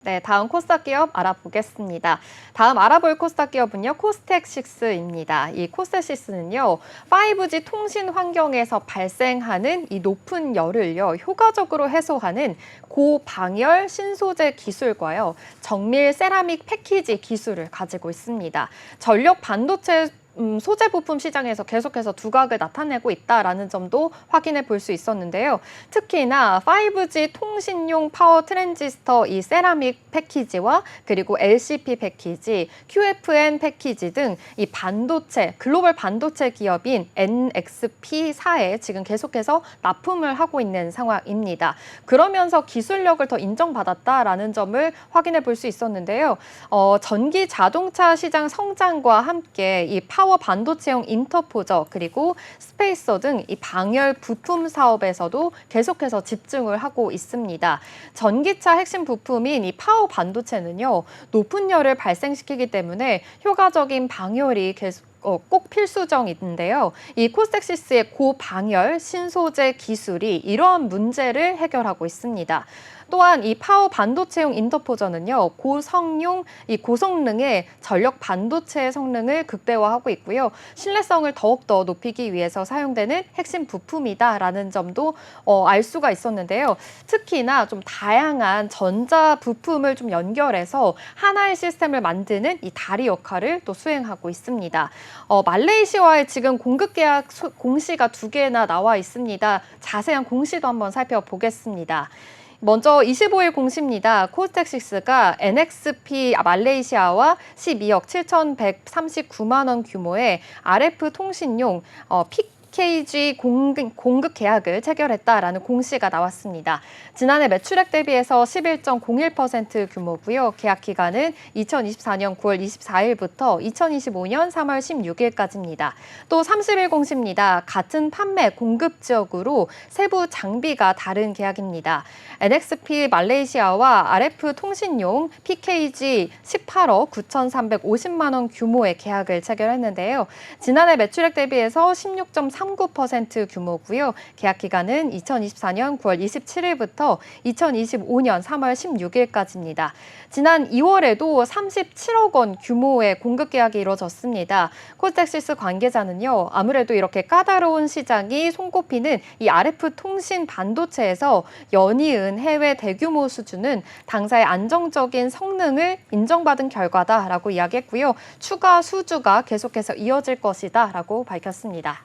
네, 다음 코스닥 기업 알아보겠습니다. 다음 알아볼 코스닥 기업은요, 코스텍시스입니다. 이 코스텍시스는요, 5G 통신 환경에서 발생하는 이 높은 열을요, 효과적으로 해소하는 고방열 신소재 기술과요, 정밀 세라믹 패키지 기술을 가지고 있습니다. 전력 반도체 소재 부품 시장에서 계속해서 두각을 나타내고 있다라는 점도 확인해 볼 수 있었는데요. 특히나 5G 통신용 파워 트랜지스터 이 세라믹 패키지와 그리고 LCP 패키지, QFN 패키지 등 이 반도체, 글로벌 반도체 기업인 NXP사에 지금 계속해서 납품을 하고 있는 상황입니다. 그러면서 기술력을 더 인정받았다라는 점을 확인해 볼 수 있었는데요. 전기 자동차 시장 성장과 함께 이 파워 반도체용 인터포저 그리고 스페이서 등 이 방열 부품 사업에서도 계속해서 집중을 하고 있습니다. 전기차 핵심 부품인 이 파워 반도체는요, 높은 열을 발생시키기 때문에 효과적인 방열이 꼭 필수적인데요. 이 코스텍시스의 고방열 신소재 기술이 이러한 문제를 해결하고 있습니다. 또한 이 파워 반도체용 인터포저는요, 고성능의 전력 반도체 성능을 극대화하고 있고요. 신뢰성을 더욱더 높이기 위해서 사용되는 핵심 부품이다라는 점도 알 수가 있었는데요. 특히나 좀 다양한 전자 부품을 좀 연결해서 하나의 시스템을 만드는 이 다리 역할을 또 수행하고 있습니다. 말레이시아와의 지금 공급 계약 공시가 2개나 나와 있습니다. 자세한 공시도 한번 살펴보겠습니다. 먼저 25일 공시입니다. 코스텍시스가 NXP 말레이시아와 12억 7,139만 원 규모의 RF 통신용 PKG 공급 계약을 체결했다라는 공시가 나왔습니다. 지난해 매출액 대비해서 11.01% 규모고요. 계약 기간은 2024년 9월 24일부터 2025년 3월 16일까지입니다. 또 30일 공시입니다. 같은 판매 공급 지역으로 세부 장비가 다른 계약입니다. NXP 말레이시아와 RF 통신용 PKG 18억 9,350만 원 규모의 계약을 체결했는데요. 지난해 매출액 대비해서 16.39% 규모고요. 계약 기간은 2024년 9월 27일부터 2025년 3월 16일까지입니다. 지난 2월에도 37억 원 규모의 공급 계약이 이루어졌습니다. 코스텍시스 관계자는요, 아무래도 이렇게 까다로운 시장이 손꼽히는 이 RF 통신 반도체에서 연이은 해외 대규모 수주는 당사의 안정적인 성능을 인정받은 결과다라고 이야기했고요. 추가 수주가 계속해서 이어질 것이다라고 밝혔습니다.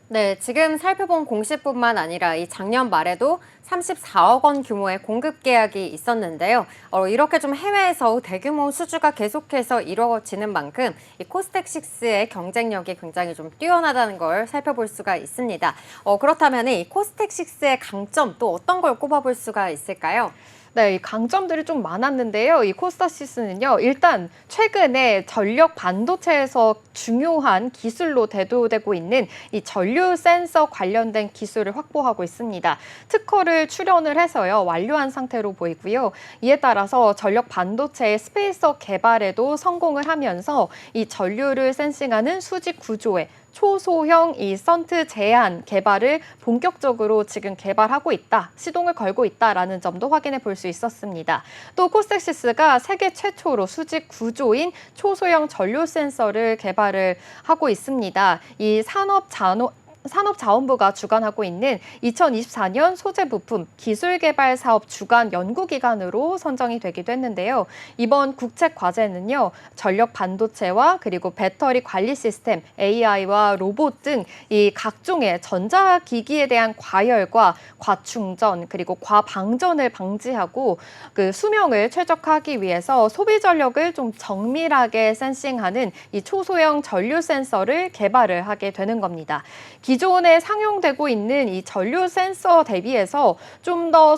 네, 지금 살펴본 공시뿐만 아니라 이 작년 말에도 34억 원 규모의 공급 계약이 있었는데요. 이렇게 좀 해외에서 대규모 수주가 계속해서 이루어지는 만큼 이 코스텍시스의 경쟁력이 굉장히 좀 뛰어나다는 걸 살펴볼 수가 있습니다. 그렇다면 이 코스텍시스의 강점 또 어떤 걸 꼽아볼 수가 있을까요? 네, 이 강점들이 좀 많았는데요. 이 코스닥시스는요, 일단 최근에 전력 반도체에서 중요한 기술로 대두되고 있는 이 전류 센서 관련된 기술을 확보하고 있습니다. 특허를 출원을 해서요, 완료한 상태로 보이고요. 이에 따라서 전력 반도체의 스페이서 개발에도 성공을 하면서 이 전류를 센싱하는 수직 구조에 초소형 이 선트 제한 개발을 본격적으로 지금 개발하고 있다, 시동을 걸고 있다라는 점도 확인해 볼 수 있었습니다. 또 코스텍시스가 세계 최초로 수직 구조인 초소형 전류 센서를 개발을 하고 있습니다. 이 산업자원부가 주관하고 있는 2024년 소재부품 기술개발 사업 주간 연구기관으로 선정이 되기도 했는데요. 이번 국책과제는요, 전력 반도체와 그리고 배터리 관리 시스템, AI와 로봇 등 이 각종의 전자기기에 대한 과열과 과충전 그리고 과방전을 방지하고 그 수명을 최적화하기 위해서 소비 전력을 좀 정밀하게 센싱하는 이 초소형 전류 센서를 개발을 하게 되는 겁니다. 기존에 상용되고 있는 이 전류 센서 대비해서 좀 더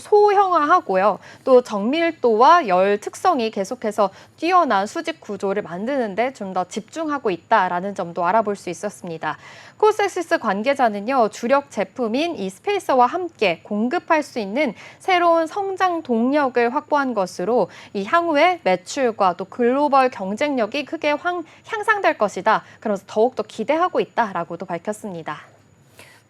소형화하고요. 또 정밀도와 열 특성이 계속해서 뛰어난 수직 구조를 만드는 데 좀 더 집중하고 있다라는 점도 알아볼 수 있었습니다. 코스텍시스 관계자는요, 주력 제품인 이 스페이서와 함께 공급할 수 있는 새로운 성장 동력을 확보한 것으로 이 향후에 매출과 또 글로벌 경쟁력이 크게 향상될 것이다. 그래서 더욱더 기대하고 있다라고도 밝혔습니다.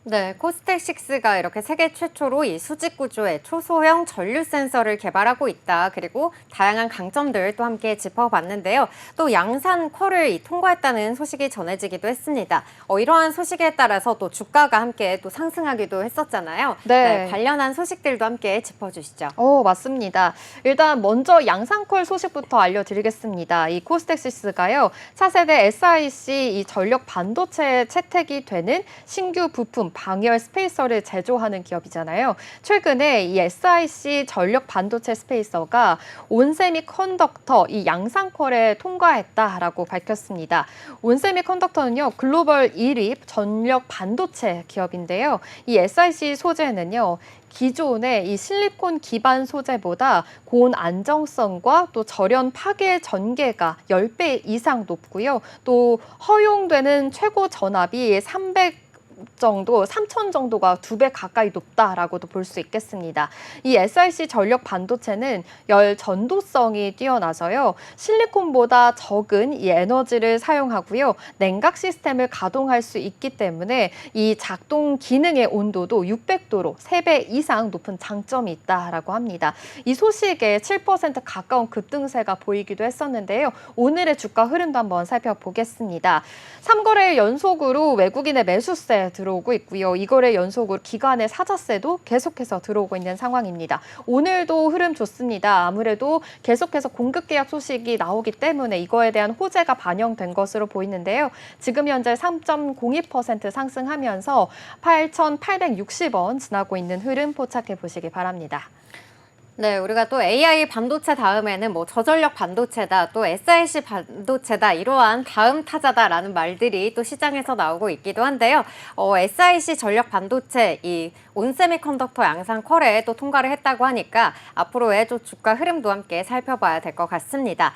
네, 코스텍6가 이렇게 세계 최초로 이 수직 구조의 초소형 전류 센서를 개발하고 있다. 그리고 다양한 강점들 또 함께 짚어봤는데요. 또 양산 쿼를 통과했다는 소식이 전해지기도 했습니다. 이러한 소식에 따라서 또 주가가 함께 또 상승하기도 했었잖아요. 네. 관련한 소식들도 함께 짚어주시죠. 맞습니다. 일단 먼저 양산콜 소식부터 알려드리겠습니다. 이 코스텍시스가요, 차세대 SiC 이 전력 반도체에 채택이 되는 신규 부품 방열 스페이서를 제조하는 기업이잖아요. 최근에 이 SiC 전력 반도체 스페이서가 온세미컨덕터 이 양산콜에 통과했다라고 밝혔습니다. 온세미컨덕터는요, 글로벌 1위 전력 반도체 기업인데요. 이 SiC 소재는요, 기존의 이 실리콘 기반 소재보다 고온 안정성과 또 절연 파괴 전개가 10배 이상 높고요. 또 허용되는 최고 전압이 3,000 정도가 2배 가까이 높다라고도 볼 수 있겠습니다. 이 SiC 전력 반도체는 열 전도성이 뛰어나서요. 실리콘보다 적은 이 에너지를 사용하고요. 냉각 시스템을 가동할 수 있기 때문에 이 작동 기능의 온도도 600도로 3배 이상 높은 장점이 있다라고 합니다. 이 소식에 7% 가까운 급등세가 보이기도 했었는데요. 오늘의 주가 흐름도 한번 살펴보겠습니다. 3거래일 연속으로 외국인의 매수세 들어오고 있고요. 이거래 연속으로 기관의 사자세도 계속해서 들어오고 있는 상황입니다. 오늘도 흐름 좋습니다. 아무래도 계속해서 공급 계약 소식이 나오기 때문에 이거에 대한 호재가 반영된 것으로 보이는데요. 지금 현재 3.02% 상승하면서 8,860원 지나고 있는 흐름 포착해 보시기 바랍니다. 네, 우리가 또 AI 반도체 다음에는 뭐 저전력 반도체다, 또 SiC 반도체다, 이러한 다음 타자다라는 말들이 또 시장에서 나오고 있기도 한데요. SiC 전력 반도체, 이 온세미컨덕터 양산 쿼레에 또 통과를 했다고 하니까 앞으로의 또 주가 흐름도 함께 살펴봐야 될 것 같습니다.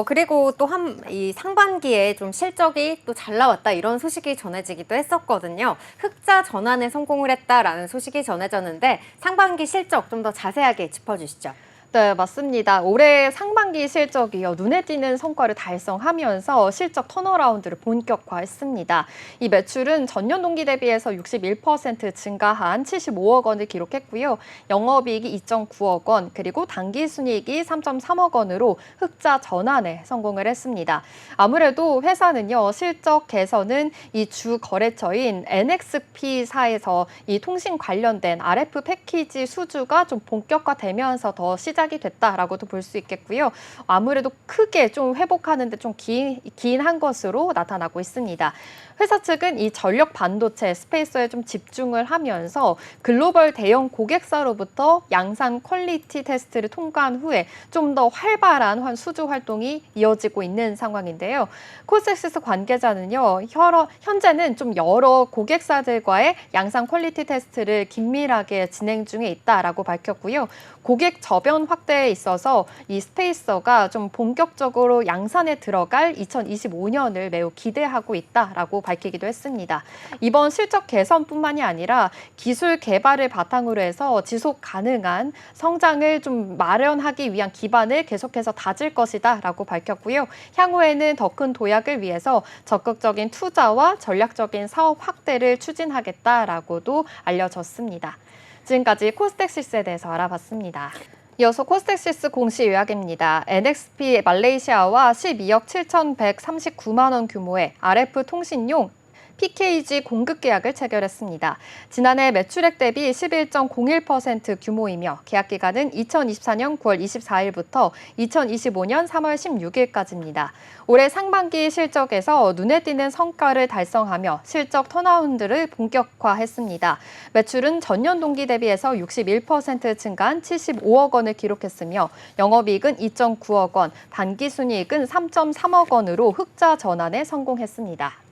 그리고 또 이 상반기에 좀 실적이 또 잘 나왔다, 이런 소식이 전해지기도 했었거든요. 흑자 전환에 성공을 했다라는 소식이 전해졌는데 상반기 실적 좀 더 자세하게 짚어주시죠. 네, 맞습니다. 올해 상반기 실적이요, 눈에 띄는 성과를 달성하면서 실적 턴어라운드를 본격화했습니다. 이 매출은 전년 동기 대비해서 61% 증가한 75억 원을 기록했고요. 영업이익이 2.9억 원, 그리고 당기순이익이 3.3억 원으로 흑자 전환에 성공을 했습니다. 아무래도 회사는요, 실적 개선은 이 주 거래처인 NXP사에서 이 통신 관련된 RF 패키지 수주가 좀 본격화되면서 더 시작이 됐다라고도 볼 수 있겠고요. 아무래도 크게 좀 회복하는데 좀 긴 한 것으로 나타나고 있습니다. 회사 측은 이 전력 반도체 스페이스에 좀 집중을 하면서 글로벌 대형 고객사로부터 양산 퀄리티 테스트를 통과한 후에 좀 더 활발한 수주 활동이 이어지고 있는 상황인데요. 코스텍시스 관계자는요, 현재는 좀 여러 고객사들과의 양산 퀄리티 테스트를 긴밀하게 진행 중에 있다라고 밝혔고요. 고객 저변 확대에 있어서 이 스페이서가 좀 본격적으로 양산에 들어갈 2025년을 매우 기대하고 있다라고 밝히기도 했습니다. 이번 실적 개선뿐만이 아니라 기술 개발을 바탕으로 해서 지속 가능한 성장을 좀 마련하기 위한 기반을 계속해서 다질 것이다라고 밝혔고요. 향후에는 더 큰 도약을 위해서 적극적인 투자와 전략적인 사업 확대를 추진하겠다라고도 알려졌습니다. 지금까지 코스텍시스에 대해서 알아봤습니다. 이어서 코스텍시스 공시 요약입니다. NXP 말레이시아와 12억 7,139만 원 규모의 RF 통신용 PKG 공급 계약을 체결했습니다. 지난해 매출액 대비 11.01% 규모이며 계약 기간은 2024년 9월 24일부터 2025년 3월 16일까지입니다. 올해 상반기 실적에서 눈에 띄는 성과를 달성하며 실적 턴어라운드를 본격화했습니다. 매출은 전년 동기 대비해서 61% 증가한 75억 원을 기록했으며 영업이익은 2.9억 원, 단기순이익은 3.3억 원으로 흑자 전환에 성공했습니다.